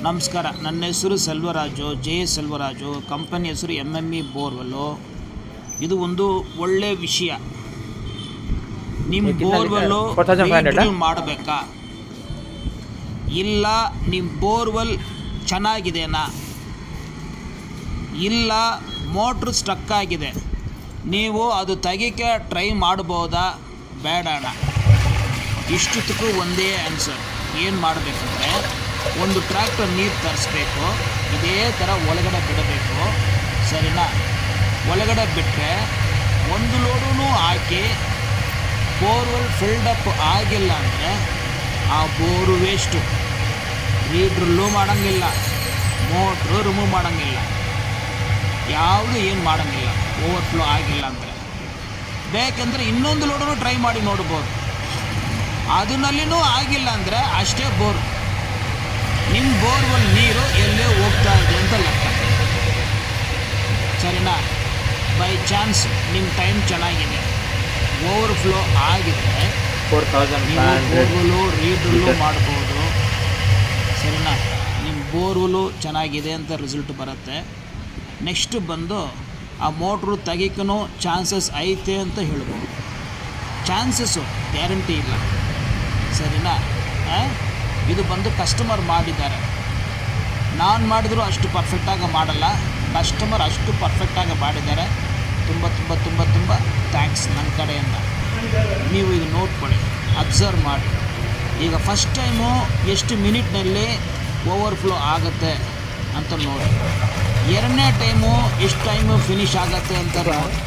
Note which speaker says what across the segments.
Speaker 1: ನಮಸ್ಕಾರ, ನನ್ನ ಹೆಸರು ಸೆಲ್ವರಾಜು, ಸೆಲ್ವರಾಜು. ಕಂಪನಿ ಹೆಸರು MME ಬೋರ್ವೆಲ್ಲು. ಇದು ಒಂದು ಒಳ್ಳೆ ವಿಷಯ. ನಿಮ್ಮ ಬೋರ್ವೆಲ್ಲು ಡ್ರಿಲ್ ಮಾಡಬೇಕಾ, ಇಲ್ಲ ನಿಮ್ಮ ಬೋರ್ವೆಲ್ ಚೆನ್ನಾಗಿದೆನಾ, ಇಲ್ಲ ಮೋಟ್ರು ಸ್ಟಕ್ ಆಗಿದೆ, ನೀವು ಅದು ತೆಗಿಕೆ ಟ್ರೈ ಮಾಡ್ಬೋದಾ ಬೇಡಣ? ಇಷ್ಟಕ್ಕೂ ಒಂದೇ ಆನ್ಸರ್. ಏನು ಮಾಡಬೇಕಂದ್ರೆ, ಒಂದು ಟ್ರ್ಯಾಕ್ಟರ್ ನೀರು ತರಿಸ್ಬೇಕು, ಇದೇ ಥರ ಒಳಗಡೆ ಬಿಡಬೇಕು, ಸರಿನಾ? ಒಳಗಡೆ ಬಿಟ್ಟರೆ ಒಂದು ಲೋಡೂ ಹಾಕಿ ಬೋರ್ವೆಲ್ ಫಿಲ್ಡಪ್ ಆಗಿಲ್ಲ ಅಂದರೆ ಆ ಬೋರು ವೇಸ್ಟು. ರೀಡ್ರಲ್ಲೂ ಮಾಡೋಂಗಿಲ್ಲ, ಮೋಟ್ರು ರಿಮೂವ್ ಮಾಡೋಂಗಿಲ್ಲ, ಯಾವುದು ಏನು ಮಾಡೋಂಗಿಲ್ಲ ಓವರ್ಫ್ಲೋ ಆಗಿಲ್ಲ ಅಂದರೆ. ಬೇಕೆಂದರೆ ಇನ್ನೊಂದು ಲೋಡೂ ಟ್ರೈ ಮಾಡಿ ನೋಡ್ಬೋದು. ಅದನ್ನಲ್ಲಿನೂ ಆಗಿಲ್ಲ ಅಂದರೆ ಅಷ್ಟೇ ಬೋರ್. ನಿಮ್ಮ ಬೋರ್ವೆಲ್ ನೀರು ಎಲ್ಲೇ ಹೋಗ್ತಾ ಇದೆ ಅಂತ ಲೆಕ್ಕ, ಸರಿನಾ? ಬೈ ಚಾನ್ಸ್ ನಿಮ್ಮ ಟೈಮ್ ಚೆನ್ನಾಗಿದೆ, ಓವರ್ಫ್ಲೋ ಆಗಿದ್ರೆ ಬೋರ್ವೆಲ್ಲು ರೀಡ್ರಲ್ಲೂ ಮಾಡ್ಬೋದು, ಸರಿನಾ? ನಿಮ್ಮ ಬೋರ್ವೆಲ್ಲು ಚೆನ್ನಾಗಿದೆ ಅಂತ ರಿಸಲ್ಟ್ ಬರುತ್ತೆ. ನೆಕ್ಸ್ಟ್ ಬಂದು ಆ ಮೋಟ್ರು ತೆಗಿಕೂ ಚಾನ್ಸಸ್ ಐತೆ ಅಂತ ಹೇಳ್ಬೋದು. ಚಾನ್ಸಸ್ಸು ಗ್ಯಾರಂಟಿ ಇಲ್ಲ, ಸರಿನಾ? ಇದು ಬಂದು ಕಸ್ಟಮರ್ ಮಾಡಿದ್ದಾರೆ, ನಾನು ಮಾಡಿದ್ರು ಅಷ್ಟು ಪರ್ಫೆಕ್ಟಾಗಿ ಮಾಡಲ್ಲ, ಕಸ್ಟಮರ್ ಅಷ್ಟು ಪರ್ಫೆಕ್ಟಾಗಿ ಮಾಡಿದ್ದಾರೆ. ತುಂಬ ತುಂಬ ತುಂಬ ತುಂಬ ಥ್ಯಾಂಕ್ಸ್ ನನ್ನ ಕಡೆಯಿಂದ. ನೀವು ಇದು ನೋಡ್ಕೊಳ್ಳಿ, ಅಬ್ಸರ್ವ್ ಮಾಡಿ. ಈಗ ಫಸ್ಟ್ ಟೈಮು ಎಷ್ಟು ಮಿನಿಟ್ನಲ್ಲಿ ಓವರ್ಫ್ಲೋ ಆಗುತ್ತೆ ಅಂತ ನೋಡಿ, ಎರಡನೇ ಟೈಮು ಎಷ್ಟು ಟೈಮು ಫಿನಿಷ್ ಆಗುತ್ತೆ ಅಂತ ನೋಡಿ.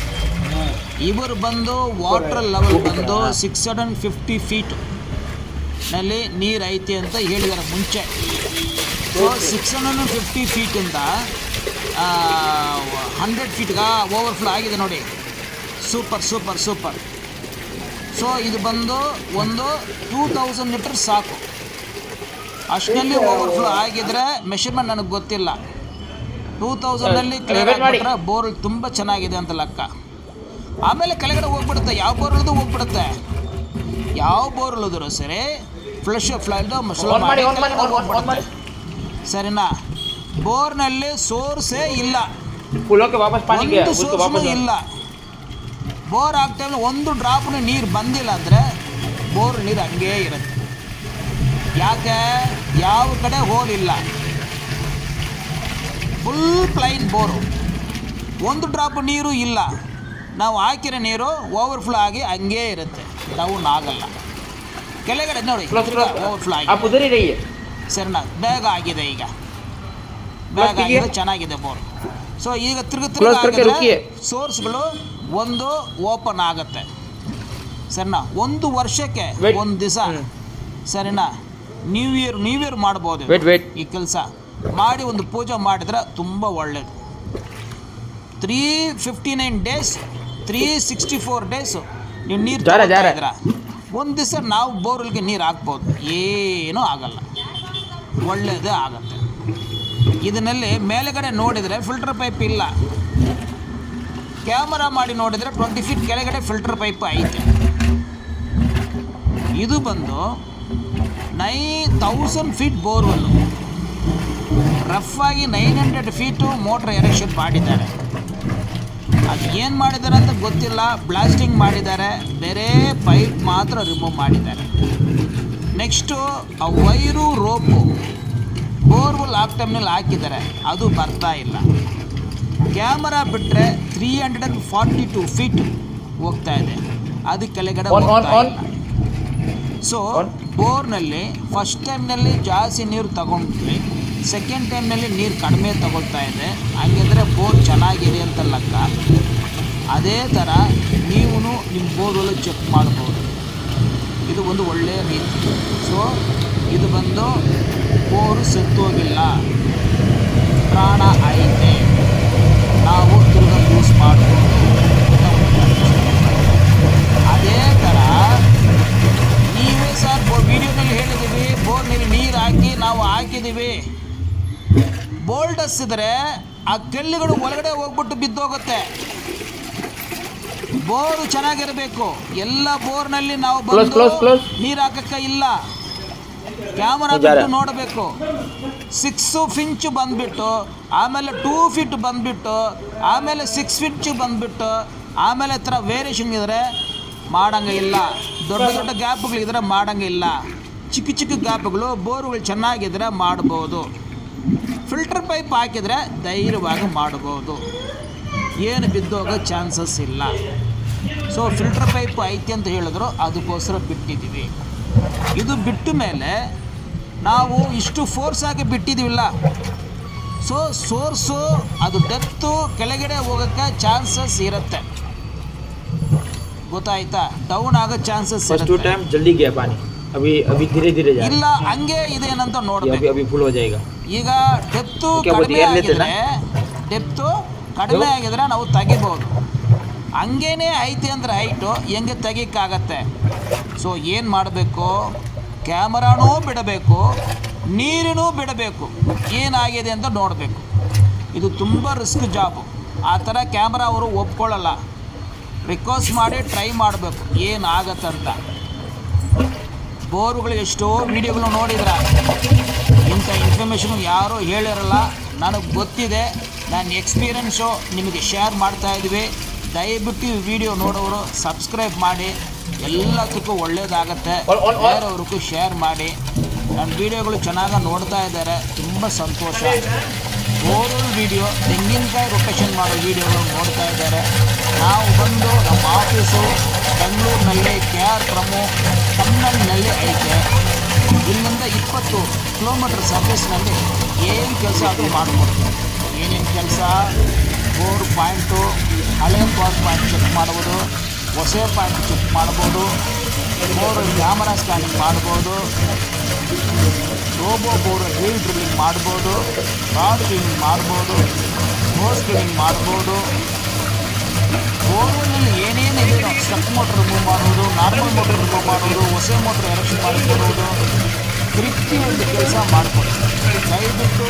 Speaker 1: ಇವರು ಬಂದು ವಾಟರ್ ಲೆವೆಲ್ ಬಂದು 650 ಫೀಟ್ ನಲ್ಲಿ ನೀರು ಐತೆ ಅಂತ ಹೇಳಿದ್ದಾರೆ ಮುಂಚೆ. ಸೊ 650 ಫೀಟಿಂದ 100 ಫೀಟ್ಗೆ ಓವರ್ಫ್ಲೋ ಆಗಿದೆ ನೋಡಿ. Super super super. ಸೊ ಇದು ಬಂದು ಒಂದು 2000 ಲೀಟರ್ ಸಾಕು. ಅಷ್ಟರಲ್ಲಿ ಓವರ್ಫ್ಲೋ ಆಗಿದ್ರೆ ಮೆಷರ್ಮೆಂಟ್ ನನಗೆ ಗೊತ್ತಿಲ್ಲ. 2000ನಲ್ಲಿ ಕ್ಲಿಯರ್ ಆಗಿಬಿಟ್ರೆ ಬೋರ್ ತುಂಬ ಚೆನ್ನಾಗಿದೆ ಅಂತ ಲೆಕ್ಕ. ಆಮೇಲೆ ಕೆಳಗಡೆ ಹೋಗ್ಬಿಡುತ್ತೆ, ಯಾವ ಬೋರ್ ಉಳಿದು ಹೋಗ್ಬಿಡುತ್ತೆ. ಯಾವ ಬೋರ್ ಉಳಿದ್ರು ಸರಿ, ಫ್ಲಶ್ ಫ್ಲೈಡ್ ಹೋಗ್ಬಿಡುತ್ತೆ, ಸರಿನಾ? ಬೋರ್ನಲ್ಲಿ ಸೋರ್ಸೇ ಇಲ್ಲ, ಒಂದು ಸೋರ್ಸ್ನೂ ಇಲ್ಲ. ಬೋರ್ ಆಗ್ತಾ ಒಂದು ಡ್ರಾಪ್ನು ನೀರು ಬಂದಿಲ್ಲ ಅಂದರೆ ಬೋರ್ ನೀರು ಹಂಗೇ ಇರುತ್ತೆ. ಯಾಕೆ? ಯಾವ ಕಡೆ ಹೋಲ್ ಇಲ್ಲ, ಫುಲ್ ಪ್ಲೈನ್ ಬೋರು, ಒಂದು ಡ್ರಾಪ್ ನೀರು ಇಲ್ಲ. ನಾವು ಹಾಕಿರೋ ನೀರು ಓವರ್ಫ್ಲೋ ಆಗಿ ಹಂಗೇ ಇರುತ್ತೆ, ಡೌನ್ ಆಗಲ್ಲ. ಕೆಳಗಡೆ ನೋಡಿ ಓವರ್ಫ್ಲೋ ಆಗಿದೆ, ಸರಿನಾ? ಬೇಗ ಆಗಿದೆ, ಈಗ ಬೇಗ ಆಗಿದೆ, ಚೆನ್ನಾಗಿದೆ ಬೋರ್. ಸೊ ಈಗ ತಿರುಗಿ ಸೋರ್ಸ್ಗಳು ಒಂದು ಓಪನ್ ಆಗುತ್ತೆ, ಸರಿನಾ? ಒಂದು ವರ್ಷಕ್ಕೆ ಒಂದು ದಿವಸ, ಸರಿನಾ? ನ್ಯೂ ಇಯರ್ ಮಾಡ್ಬೋದು ಈ ಕೆಲಸ ಮಾಡಿ. ಒಂದು ಪೂಜೆ ಮಾಡಿದ್ರೆ ತುಂಬ ಒಳ್ಳೆಯದು. 359 ಡೇಸ್ 364 ಡೇಸು ನೀವು ನೀರು ಇದ್ರ ಒಂದು ದಿವಸ ನಾವು ಬೋರ್ವೆಲ್ಗೆ ನೀರು ಹಾಕ್ಬೋದು, ಏನೂ ಆಗಲ್ಲ, ಒಳ್ಳೆಯದೇ ಆಗುತ್ತೆ. ಇದರಲ್ಲಿ ಮೇಲೆಗಡೆ ನೋಡಿದರೆ ಫಿಲ್ಟರ್ ಪೈಪ್ ಇಲ್ಲ, ಕ್ಯಾಮರಾ ಮಾಡಿ ನೋಡಿದರೆ 20 ಫೀಟ್ ಕೆಳಗಡೆ ಫಿಲ್ಟರ್ ಪೈಪ್ ಐತೆ. ಇದು ಬಂದು 9000 ಫೀಟ್ ಬೋರ್ವೆಲ್ಲು, ರಫ್ ಆಗಿ 900 ಫೀಟು ಮೋಟ್ರ್ ಎರೆಕ್ಷನ್ ಮಾಡಿದ್ದಾರೆ. ಅದು ಏನು ಮಾಡಿದ್ದಾರೆ ಅಂತ ಗೊತ್ತಿಲ್ಲ, ಬ್ಲಾಸ್ಟಿಂಗ್ ಮಾಡಿದ್ದಾರೆ, ಬೇರೆ ಪೈಪ್ ಮಾತ್ರ ರಿಮೂವ್ ಮಾಡಿದ್ದಾರೆ. ನೆಕ್ಸ್ಟು ಆ ವೈರು ರೋಪು ಬೋರ್ವೆಲ್ ಆ ಟೈಮ್ನಲ್ಲಿ ಹಾಕಿದ್ದಾರೆ, ಅದು ಬರ್ತಾ ಇಲ್ಲ. ಕ್ಯಾಮರಾ ಬಿಟ್ಟರೆ 342 ಫೀಟ್ ಹೋಗ್ತಾ ಇದೆ, ಅದು ಕೆಳಗಡೆ ಹೋಗ್ತಾ ಇಲ್ಲ. ಸೊ ಬೋರ್ನಲ್ಲಿ ಫಸ್ಟ್ ಟೈಮ್ನಲ್ಲಿ ಜಾಸ್ತಿ ನೀರು ತಗೊಂಡ್ವಿ, ಸೆಕೆಂಡ್ ಟೈಮ್ನಲ್ಲಿ ನೀರು ಕಡಿಮೆ ತಗೊಳ್ತಾ ಇದೆ, ಹಾಗಿದ್ರೆ ಬೋರ್ ಚೆನ್ನಾಗಿದೆ ಅಂತ ಲೆಕ್ಕ. ಅದೇ ಥರ ನೀವು ನಿಮ್ಮ ಬೋರ್ವೆಲ್ ಚೆಕ್ ಮಾಡ್ಬೋದು, ಇದು ಒಂದು ಒಳ್ಳೆಯ ರೀತಿ. ಸೊ ಇದು ಬಂದು ಬೋರು ಸತ್ತೋಗಿಲ್ಲ, ಪ್ರಾಣ ಐತೆ, ನಾವು ತಿರ್ಗ ಯೂಸ್ ಮಾಡ್ಬೋದು. ಅದೇ ಥರ ನೀವೇ ಸರ್ ವಿಡಿಯೋನಲ್ಲಿ ಹೇಳಿದ್ದೀವಿ, ಬೋರ್ನಲ್ಲಿ ನೀರು ಹಾಕಿ ನಾವು ಹಾಕಿದ್ದೀವಿ, ಬೋಲ್ಡಸ್ ಇದ್ದರೆ ಆ ಕೆಲ್ಲಿಗಳು ಒಳಗಡೆ ಹೋಗ್ಬಿಟ್ಟು ಬಿದ್ದೋಗುತ್ತೆ. ಬೋರು ಚೆನ್ನಾಗಿರಬೇಕು. ಎಲ್ಲ ಬೋರ್ನಲ್ಲಿ ನಾವು ಬಂದು ನೀರು ಹಾಕಕ್ಕೆ ಇಲ್ಲ, ಕ್ಯಾಮರಾ ಬಿಟ್ಟು ನೋಡಬೇಕು. 6 ಫೀಟ್ ಬಂದುಬಿಟ್ಟು, ಆಮೇಲೆ 2 ಫೀಟ್ ಬಂದುಬಿಟ್ಟು, ಆಮೇಲೆ 6 ಫೀಟ್ ಬಂದುಬಿಟ್ಟು, ಆಮೇಲೆ ಥರ ವೇರಿಯೇಷನ್ ಇದ್ದರೆ ಮಾಡೋಂಗೆ ಇಲ್ಲ. ದೊಡ್ಡ ದೊಡ್ಡ ಗ್ಯಾಪ್ಗಳಿದ್ರೆ ಮಾಡೋಂಗೆ ಇಲ್ಲ. ಚಿಕ್ಕ ಚಿಕ್ಕ ಗ್ಯಾಪ್ಗಳು ಬೋರ್ಗಳು ಚೆನ್ನಾಗಿದ್ದರೆ ಮಾಡ್ಬೋದು. ಫಿಲ್ಟರ್ ಪೈಪ್ ಹಾಕಿದರೆ ಧೈರ್ಯವಾಗಿ ಮಾಡ್ಬೋದು, ಏನು ಬಿದ್ದೋಗೋ ಚಾನ್ಸಸ್ ಇಲ್ಲ. ಸೊ ಫಿಲ್ಟರ್ ಪೈಪ್ ಐತಿ ಅಂತ ಹೇಳಿದ್ರು, ಅದಕ್ಕೋಸ್ಕರ ಬಿಟ್ಟಿದ್ದೀವಿ. ಇದು ಬಿಟ್ಟ ಮೇಲೆ ನಾವು ಇಷ್ಟು ಫೋರ್ಸ್ ಆಗಿ ಬಿಟ್ಟಿದ್ದೀವಿಲ್ಲ, ಸೊ ಸೋರ್ಸು ಅದು ಡೆಪ್ತು ಕೆಳಗಡೆ ಹೋಗೋಕ್ಕೆ ಚಾನ್ಸಸ್ ಇರುತ್ತೆ. ಗೊತ್ತಾಯ್ತಾ? ಡೌನ್ ಆಗೋ ಚಾನ್ಸಸ್ ಇಲ್ಲ. ಹಂಗೆ ಇದೇನಂತ ನೋಡಬೇಕು. ಈಗ ಡೆಪ್ತು ಕಡಿಮೆ ಆಗಿದ್ರೆ ನಾವು ತೆಗಿಬೋದು. ಹಂಗೇನೆ ಐತಿ ಅಂದರೆ ಹೈಟು ಹೆಂಗೆ ತೆಗಿಯಕ್ಕಾಗತ್ತೆ? ಸೊ ಏನು ಮಾಡಬೇಕು, ಕ್ಯಾಮರಾನೂ ಬಿಡಬೇಕು, ನೀರಿನೂ ಬಿಡಬೇಕು, ಏನಾಗಿದೆ ಅಂತ ನೋಡಬೇಕು. ಇದು ತುಂಬ ರಿಸ್ಕ್ ಜಾಬು. ಆ ಥರ ಕ್ಯಾಮ್ರಾ ಅವರು ಒಪ್ಕೊಳ್ಳಲ್ಲ. ರಿಕ್ವೆಸ್ಟ್ ಮಾಡಿ ಟ್ರೈ ಮಾಡಬೇಕು ಏನಾಗತ್ತಂತ. ಬೋರ್ಗಳು ಎಷ್ಟೋ ವೀಡಿಯೋಗಳು ನೋಡಿದ್ರ, ಇಂಥ ಇನ್ಫಾರ್ಮೇಷನ್ ಯಾರೂ ಹೇಳಿರಲ್ಲ. ನನಗೆ ಗೊತ್ತಿದೆ, ನನ್ನ ಎಕ್ಸ್ಪೀರಿಯನ್ಸು ನಿಮಗೆ ಶೇರ್ ಮಾಡ್ತಾಯಿದ್ವಿ. ದಯವಿಟ್ಟು ಈ ವಿಡಿಯೋ ನೋಡೋರು ಸಬ್ಸ್ಕ್ರೈಬ್ ಮಾಡಿ, ಎಲ್ಲದಕ್ಕೂ ಒಳ್ಳೆಯದಾಗತ್ತೆ. ಬೇರೆಯವ್ರಿಗೂ ಶೇರ್ ಮಾಡಿ. ನನ್ನ ವೀಡಿಯೋಗಳು ಚೆನ್ನಾಗಿ ನೋಡ್ತಾ ಇದ್ದಾರೆ, ತುಂಬ ಸಂತೋಷ. ಬೋರ್ವೆಲ್ ವೀಡಿಯೋ, ತೆಂಗಿನಕಾಯಿ ರೊಟೇಷನ್ ಮಾಡೋ ವೀಡಿಯೋಗಳು ನೋಡ್ತಾ ಇದ್ದಾರೆ. ನಾವು ಬಂದು ನಮ್ಮ ಆಫೀಸು ಬೆಂಗಳೂರಿನಲ್ಲಿ KR ಪ್ರಮು ಕಮ್ಮನಲ್ಲಿ ಐತೆ. ಇಲ್ಲಿಂದ 20 ಕಿಲೋಮೀಟರ್ ಸರ್ವಿಸ್ನಲ್ಲಿ ಏನು ಕೆಲಸ ಆದರೂ ಮಾಡಿಕೊಡ್ತೀವಿ. ಏನೇನು ಕೆಲಸ, ಬೋರ್ ಪಾಯಿಂಟು, ಹಳೆ ಬೋರ್ ಪಾಯಿಂಟ್ ಚೆಕ್ ಮಾಡ್ಬೋದು, ಹೊಸ ಪಾಯಿಂಟ್ ಚೆಕ್ ಮಾಡ್ಬೋದು, ಬೋರ್ ಕ್ಯಾಮರಾ ಸ್ಕ್ಯಾನಿಂಗ್ ಮಾಡ್ಬೋದು, ರೋಬೋ ಬೋರ್ ವೀಲ್ ಡ್ರಿಲ್ಲಿಂಗ್ ಮಾಡ್ಬೋದು, ರಾಡ್ ಕ್ಲೀನಿಂಗ್ ಮಾಡ್ಬೋದು, ಹೋಸ್ ಕ್ಲೀನಿಂಗ್ ಮಾಡ್ಬೋದು. ಬೋರ್ನಲ್ಲಿ ಏನೇನಿದೆ, ಸ್ಟಕ್ ಮೋಟ್ರ್ ರಿಮೂವ್ ಮಾಡೋದು, ನಾರ್ಮಲ್ ಮೋಟ್ರ್ ರಿಮೂವ್ ಮಾಡೋದು, ಹೊಸ ಮೋಟ್ರ್ ಎರೆಕ್ಷನ್ ಮಾಡಿಕೊಡೋದು, ಪ್ರತಿಯೊಂದು ಕೆಲಸ ಮಾಡಿಕೊಡ್ತೀವಿ. ದಯವಿಟ್ಟು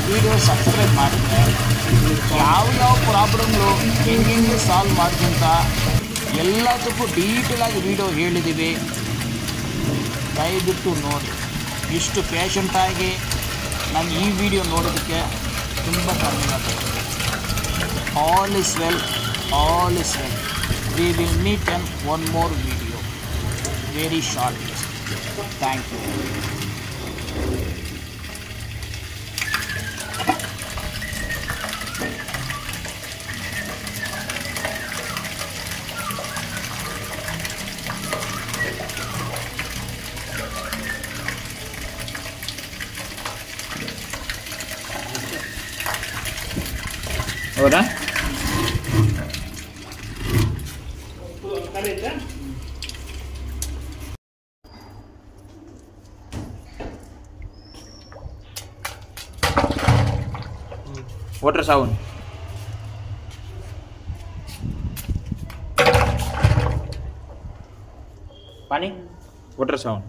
Speaker 1: ವಿಡಿಯೋ ಸಬ್ಸ್ಕ್ರೈಬ್ ಮಾಡಿದರೆ ಯಾವ ಪ್ರಾಬ್ಲಮ್ಗಳು ಹೆಂಗೆ ಸಾಲ್ವ್ ಮಾಡೋಕ್ಕಿಂತ ಎಲ್ಲದಕ್ಕೂ ಡೀಟೇಲಾಗಿ ವಿಡಿಯೋ ಹೇಳಿದ್ದೀವಿ. ದಯವಿಟ್ಟು ನೋಡಿ. ಇಷ್ಟು ಪೇಷಂಟಾಗಿ ನಾನು ಈ ವಿಡಿಯೋ ನೋಡೋದಕ್ಕೆ ತುಂಬ ಧನ್ಯವಾದ. All is well, all is well. We will meet in one more video very shortly. Thank you.
Speaker 2: Ahora water sound. Panik? Water sound.